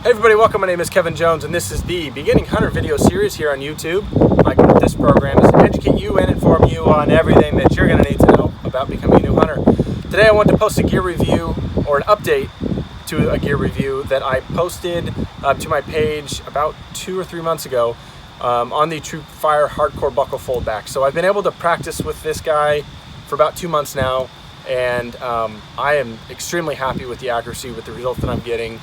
Hey everybody, welcome. My name is Kevin Jones and this is the Beginning Hunter video series here on YouTube. My goal with this program is to educate you and inform you on everything that you're going to need to know about becoming a new hunter. Today I want to post a gear review or an update to a gear review that I posted to my page about 2 or 3 months ago on the TruFire Hardcore Buckle Foldback. So I've been able to practice with this guy for about 2 months now, and I am extremely happy with the accuracy, with the results that I'm getting.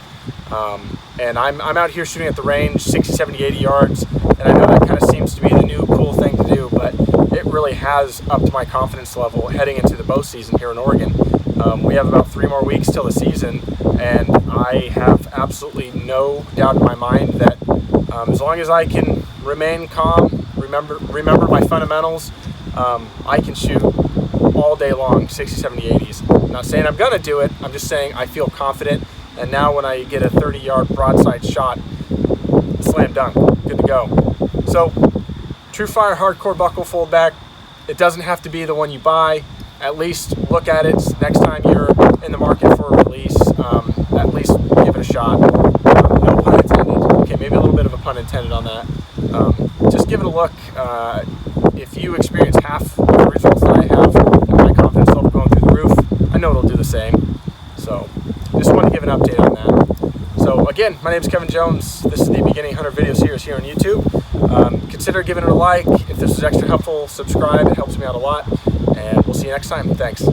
And I'm out here shooting at the range 60, 70, 80 yards, and I know that kind of seems to be the new cool thing to do, but it really has upped my confidence level heading into the bow season here in Oregon. We have about 3 more weeks till the season, and I have absolutely no doubt in my mind that as long as I can remain calm, remember my fundamentals, I can shoot all day long 60, 70, 80s. I'm not saying I'm gonna do it, I'm just saying I feel confident. And now when I get a 30-yard broadside shot, slam dunk, good to go. So, TruFire Hardcore Buckle Foldback, it doesn't have to be the one you buy. At least look at it next time you're in the market for a release. At least give it a shot. No pun intended. Okay, maybe a little bit of a pun intended on that. Just give it a look. If you experience half the results that I have, and my confidence level going through the roof, I know it'll do the same. So, just wanted to give an update on that. So again, my name is Kevin Jones. This is the Beginning Hunter video series here on YouTube. Consider giving it a like. If this was extra helpful, subscribe. It helps me out a lot. And we'll see you next time. Thanks.